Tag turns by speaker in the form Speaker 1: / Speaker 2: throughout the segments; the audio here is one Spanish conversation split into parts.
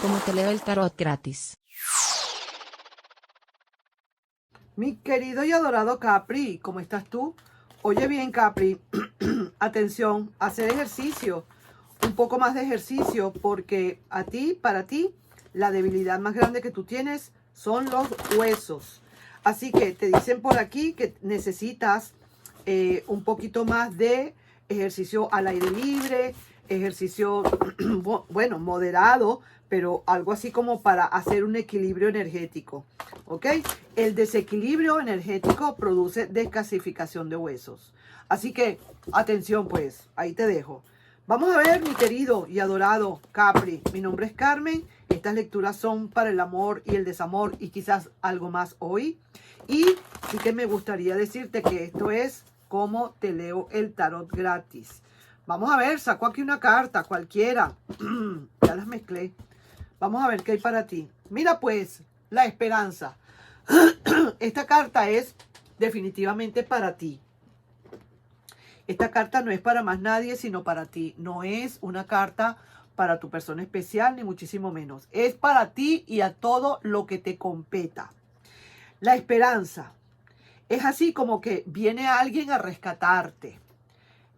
Speaker 1: como te leo el tarot gratis.
Speaker 2: Mi querido y adorado Capri, ¿cómo estás tú? Oye bien, Capri, atención, hacer ejercicio, un poco más de ejercicio, porque para ti, la debilidad más grande que tú tienes son los huesos. Así que te dicen por aquí que necesitas un poquito más de ejercicio al aire libre, ejercicio, bueno, moderado, pero algo así como para hacer un equilibrio energético, ¿ok? El desequilibrio energético produce descalcificación de huesos. Así que, atención pues, ahí te dejo. Vamos a ver, mi querido y adorado Capri. Mi nombre es Carmen. Estas lecturas son para el amor y el desamor y quizás algo más hoy. Y sí que me gustaría decirte que esto es como te leo el tarot gratis. Vamos a ver, saco aquí una carta, cualquiera. Ya las mezclé. Vamos a ver qué hay para ti. Mira pues, la esperanza. Esta carta es definitivamente para ti. Esta carta no es para más nadie, sino para ti. No es una carta para tu persona especial, ni muchísimo menos. Es para ti y a todo lo que te competa. La esperanza. Es así como que viene alguien a rescatarte.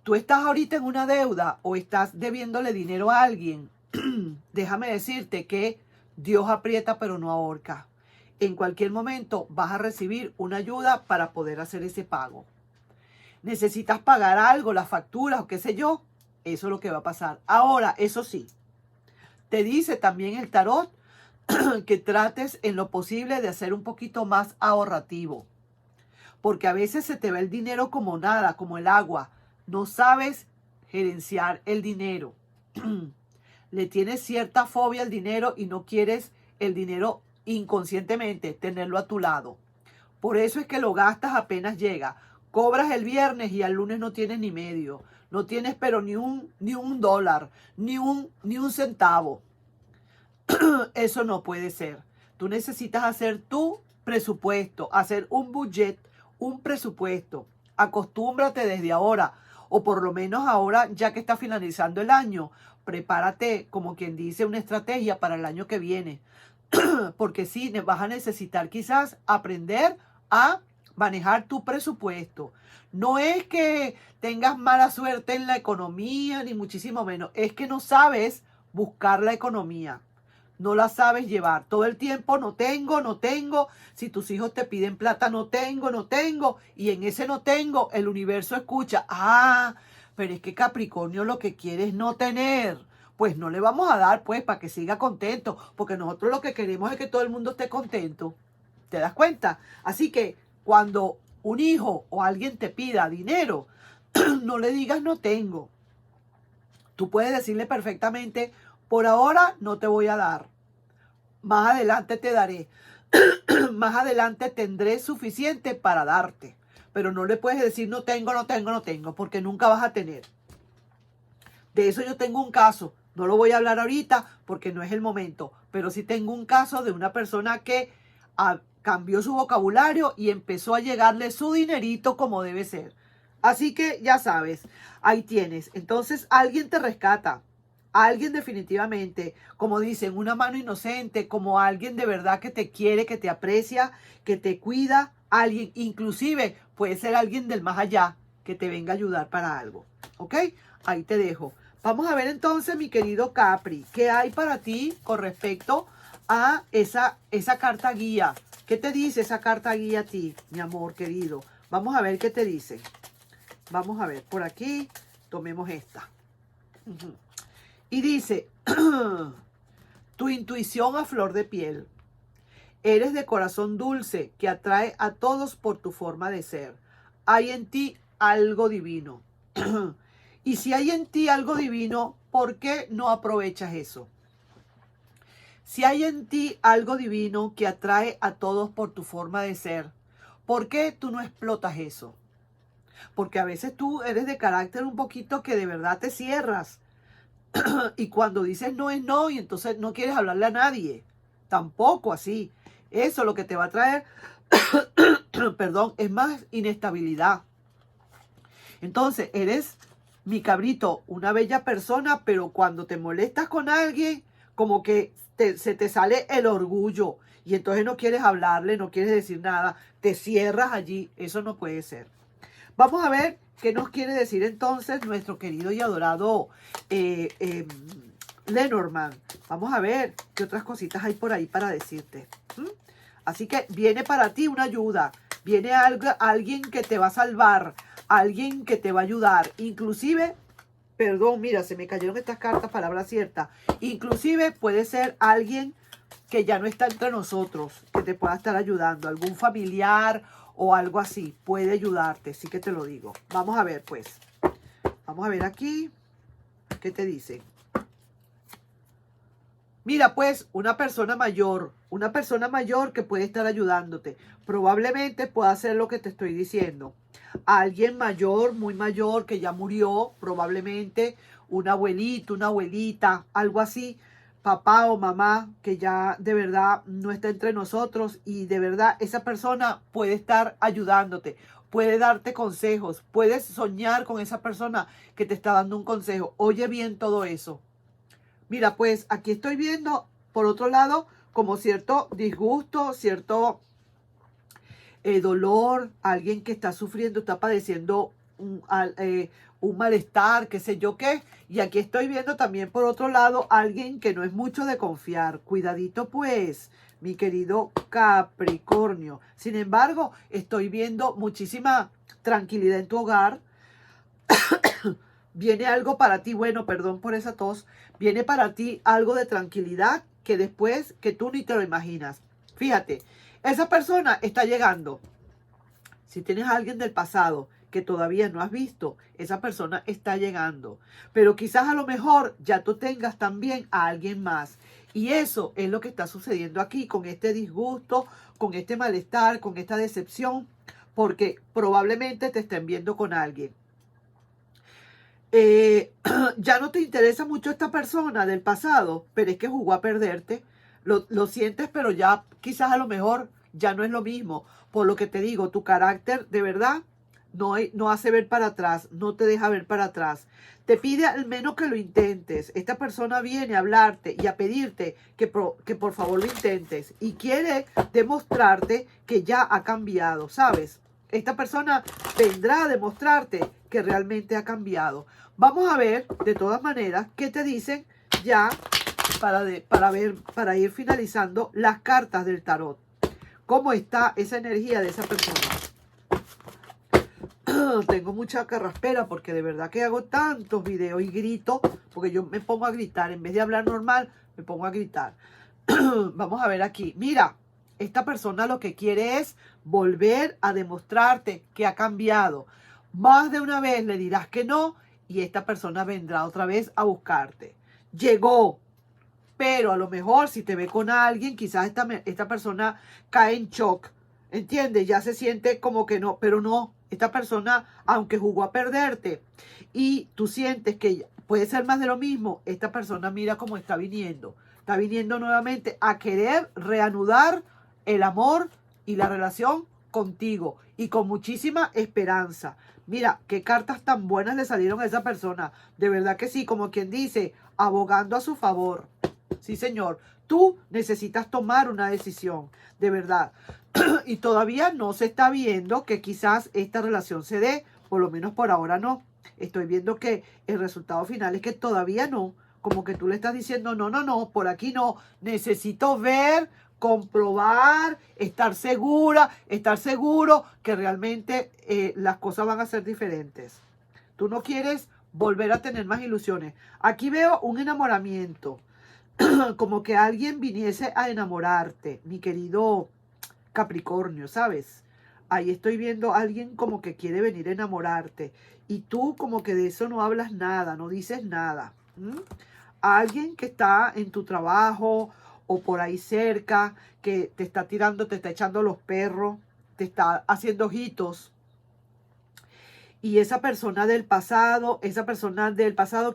Speaker 2: Tú estás ahorita en una deuda o estás debiéndole dinero a alguien. Déjame decirte que Dios aprieta pero no ahorca. En cualquier momento vas a recibir una ayuda para poder hacer ese pago. Necesitas pagar algo, las facturas o qué sé yo. Eso es lo que va a pasar. Ahora, eso sí, te dice también el tarot que trates en lo posible de hacer un poquito más ahorrativo. Porque a veces se te va el dinero como nada, como el agua. No sabes gerenciar el dinero. Le tienes cierta fobia al dinero y no quieres el dinero inconscientemente tenerlo a tu lado. Por eso es que lo gastas apenas llega. Cobras el viernes y al lunes no tienes ni medio. No tienes pero ni un dólar, ni un centavo. Eso no puede ser. Tú necesitas hacer tu presupuesto, hacer un budget, un presupuesto. Acostúmbrate desde ahora, o por lo menos ahora, ya que está finalizando el año, prepárate, como quien dice, una estrategia para el año que viene. Porque sí, vas a necesitar quizás aprender a manejar tu presupuesto. No es que tengas mala suerte en la economía, ni muchísimo menos. Es que no sabes buscar la economía. No la sabes llevar. Todo el tiempo no tengo, no tengo. Si tus hijos te piden plata, no tengo, no tengo. Y en ese no tengo, el universo escucha. Ah, pero es que Capricornio lo que quiere es no tener. Pues no le vamos a dar, pues, para que siga contento. Porque nosotros lo que queremos es que todo el mundo esté contento. ¿Te das cuenta? Así que cuando un hijo o alguien te pida dinero, no le digas no tengo. Tú puedes decirle perfectamente, por ahora no te voy a dar. Más adelante te daré. Más adelante tendré suficiente para darte. Pero no le puedes decir no tengo, no tengo, no tengo, porque nunca vas a tener. De eso yo tengo un caso. No lo voy a hablar ahorita porque no es el momento. Pero sí tengo un caso de una persona que cambió su vocabulario y empezó a llegarle su dinerito como debe ser. Así que ya sabes, ahí tienes. Entonces alguien te rescata. Alguien definitivamente, como dicen, una mano inocente, como alguien de verdad que te quiere, que te aprecia, que te cuida. Alguien, inclusive puede ser alguien del más allá que te venga a ayudar para algo. ¿Ok? Ahí te dejo. Vamos a ver entonces, mi querido Capri, ¿qué hay para ti con respecto a esa carta guía? ¿Qué te dice esa carta guía a ti, mi amor querido? Vamos a ver qué te dice. Vamos a ver, por aquí, tomemos esta. Y dice, tu intuición a flor de piel. Eres de corazón dulce que atrae a todos por tu forma de ser. Hay en ti algo divino. Y si hay en ti algo divino, ¿por qué no aprovechas eso? Si hay en ti algo divino que atrae a todos por tu forma de ser, ¿por qué tú no explotas eso? Porque a veces tú eres de carácter un poquito que de verdad te cierras. Y cuando dices no es no y entonces no quieres hablarle a nadie. Tampoco así. Eso lo que te va a traer, perdón, es más inestabilidad. Entonces eres, mi cabrito, una bella persona, pero cuando te molestas con alguien, como que se te sale el orgullo y entonces no quieres hablarle, no quieres decir nada, te cierras allí. Eso no puede ser. Vamos a ver qué nos quiere decir entonces nuestro querido y adorado Lenormand. Vamos a ver qué otras cositas hay por ahí para decirte. Así que viene para ti una ayuda, viene alguien que te va a salvar, alguien que te va a ayudar, inclusive, perdón, mira, se me cayeron estas cartas, palabra cierta, inclusive puede ser alguien que ya no está entre nosotros, que te pueda estar ayudando, algún familiar o algo así, puede ayudarte, sí que te lo digo. Vamos a ver pues, vamos a ver aquí, ¿qué te dice? Mira, pues, una persona mayor que puede estar ayudándote. Probablemente pueda hacer lo que te estoy diciendo. Alguien mayor, muy mayor, que ya murió, probablemente un abuelito, una abuelita, algo así, papá o mamá, que ya de verdad no está entre nosotros y de verdad esa persona puede estar ayudándote. Puede darte consejos, puedes soñar con esa persona que te está dando un consejo. Oye bien todo eso. Mira, pues aquí estoy viendo, por otro lado, como cierto disgusto, cierto dolor, alguien que está sufriendo, está padeciendo un malestar, qué sé yo qué. Y aquí estoy viendo también, por otro lado, alguien que no es mucho de confiar. Cuidadito, pues, mi querido Capricornio. Sin embargo, estoy viendo muchísima tranquilidad en tu hogar. Viene algo para ti, bueno, perdón por esa tos, viene para ti algo de tranquilidad que después que tú ni te lo imaginas. Fíjate, esa persona está llegando. Si tienes a alguien del pasado que todavía no has visto, esa persona está llegando. Pero quizás a lo mejor ya tú tengas también a alguien más. Y eso es lo que está sucediendo aquí con este disgusto, con este malestar, con esta decepción, porque probablemente te estén viendo con alguien. Ya no te interesa mucho esta persona del pasado, pero es que jugó a perderte. Lo sientes, pero ya quizás a lo mejor ya no es lo mismo. Por lo que te digo, tu carácter de verdad no hace ver para atrás, no te deja ver para atrás. Te pide al menos que lo intentes. Esta persona viene a hablarte y a pedirte que por favor lo intentes. Y quiere demostrarte que ya ha cambiado, ¿sabes? Esta persona vendrá a demostrarte que realmente ha cambiado. Vamos a ver, de todas maneras, qué te dicen ya para ir finalizando las cartas del tarot. ¿Cómo está esa energía de esa persona? Tengo mucha carraspera porque de verdad que hago tantos videos y grito, porque yo me pongo a gritar. En vez de hablar normal, me pongo a gritar. Vamos a ver aquí. Mira, esta persona lo que quiere es volver a demostrarte que ha cambiado. Más de una vez le dirás que no y esta persona vendrá otra vez a buscarte. Llegó, pero a lo mejor si te ve con alguien, quizás esta persona cae en shock. ¿Entiendes? Ya se siente como que no, pero no. Esta persona, aunque jugó a perderte y tú sientes que puede ser más de lo mismo, esta persona mira cómo está viniendo. Está viniendo nuevamente a querer reanudar el amor y la relación contigo y con muchísima esperanza. Mira, qué cartas tan buenas le salieron a esa persona. De verdad que sí, como quien dice, abogando a su favor. Sí, señor. Tú necesitas tomar una decisión, de verdad. Y todavía no se está viendo que quizás esta relación se dé, por lo menos por ahora no. Estoy viendo que el resultado final es que todavía no. Como que tú le estás diciendo, no, por aquí no. Necesito ver, comprobar, estar segura, estar seguro que realmente las cosas van a ser diferentes. Tú no quieres volver a tener más ilusiones. Aquí veo un enamoramiento. Como que alguien viniese a enamorarte, mi querido Capricornio, ¿sabes? Ahí estoy viendo a alguien como que quiere venir a enamorarte. Y tú como que de eso no hablas nada, no dices nada. Alguien que está en tu trabajo o por ahí cerca, que te está tirando, te está echando los perros, te está haciendo ojitos. Y esa persona del pasado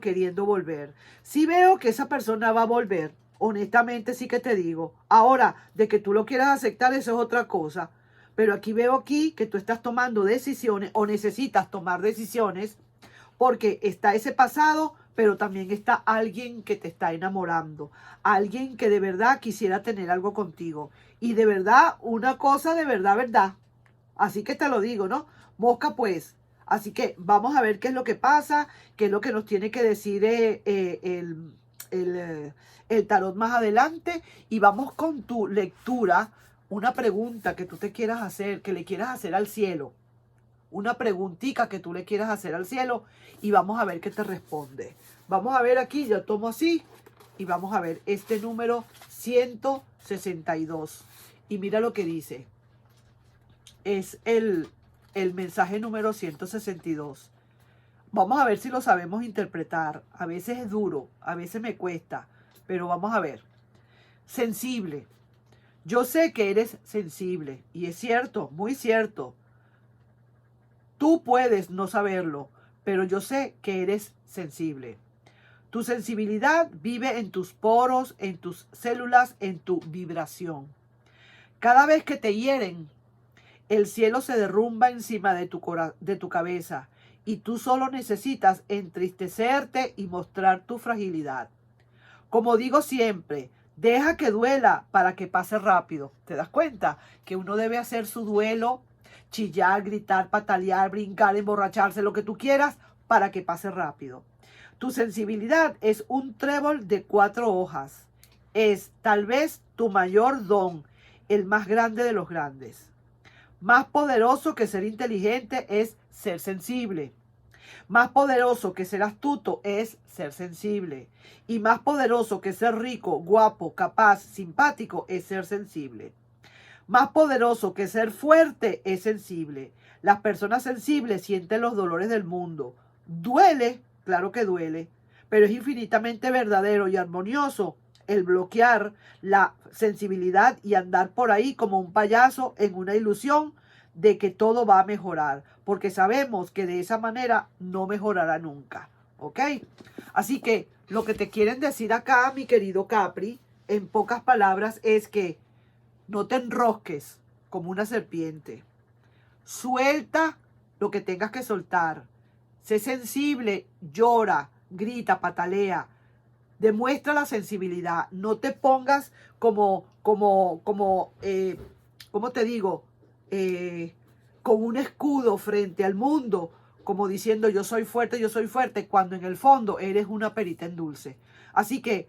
Speaker 2: queriendo volver. Sí veo que esa persona va a volver. Honestamente sí que te digo. Ahora, de que tú lo quieras aceptar, eso es otra cosa. Pero aquí veo aquí que tú estás tomando decisiones o necesitas tomar decisiones porque está ese pasado, pero también está alguien que te está enamorando, alguien que de verdad quisiera tener algo contigo. Y de verdad, una cosa de verdad, verdad. Así que te lo digo, ¿no? Mosca, pues. Así que vamos a ver qué es lo que pasa, qué es lo que nos tiene que decir el tarot más adelante. Y vamos con tu lectura, una pregunta que tú te quieras hacer, que le quieras hacer al cielo. Una preguntita que tú le quieras hacer al cielo y vamos a ver qué te responde. Vamos a ver aquí, yo tomo así y vamos a ver este número 162. Y mira lo que dice. Es el mensaje número 162. Vamos a ver si lo sabemos interpretar. A veces es duro, a veces me cuesta, pero vamos a ver. Sensible. Yo sé que eres sensible y es cierto, muy cierto. Tú puedes no saberlo, pero yo sé que eres sensible. Tu sensibilidad vive en tus poros, en tus células, en tu vibración. Cada vez que te hieren, el cielo se derrumba encima de tu cabeza y tú solo necesitas entristecerte y mostrar tu fragilidad. Como digo siempre, deja que duela para que pase rápido. ¿Te das cuenta que uno debe hacer su duelo? Chillar, gritar, patalear, brincar, emborracharse, lo que tú quieras para que pase rápido. Tu sensibilidad es un trébol de 4 hojas. Es tal vez tu mayor don, el más grande de los grandes. Más poderoso que ser inteligente es ser sensible. Más poderoso que ser astuto es ser sensible. Y más poderoso que ser rico, guapo, capaz, simpático es ser sensible. Más poderoso que ser fuerte es sensible. Las personas sensibles sienten los dolores del mundo. Duele, claro que duele, pero es infinitamente verdadero y armonioso el bloquear la sensibilidad y andar por ahí como un payaso en una ilusión de que todo va a mejorar, porque sabemos que de esa manera no mejorará nunca, ¿ok? Así que lo que te quieren decir acá, mi querido Capri, en pocas palabras, es que no te enrosques como una serpiente. Suelta lo que tengas que soltar. Sé sensible, llora, grita, patalea. Demuestra la sensibilidad. No te pongas ¿cómo te digo? Con un escudo frente al mundo, como diciendo yo soy fuerte, cuando en el fondo eres una perita en dulce. Así que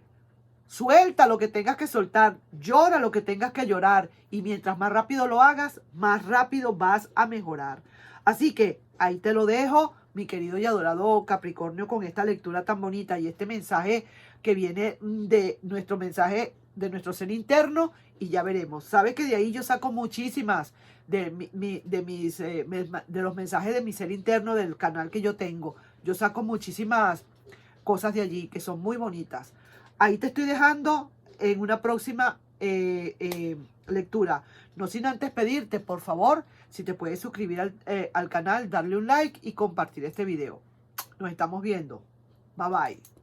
Speaker 2: suelta lo que tengas que soltar, llora lo que tengas que llorar y mientras más rápido lo hagas, más rápido vas a mejorar. Así que ahí te lo dejo, mi querido y adorado Capricornio, con esta lectura tan bonita y este mensaje que viene de nuestro mensaje, de nuestro ser interno y ya veremos. Sabes que de ahí yo saco muchísimas de los mensajes de mi ser interno del canal que yo tengo. Yo saco muchísimas cosas de allí que son muy bonitas. Ahí te estoy dejando en una próxima lectura. No sin antes pedirte, por favor, si te puedes suscribir al canal, darle un like y compartir este video. Nos estamos viendo. Bye bye.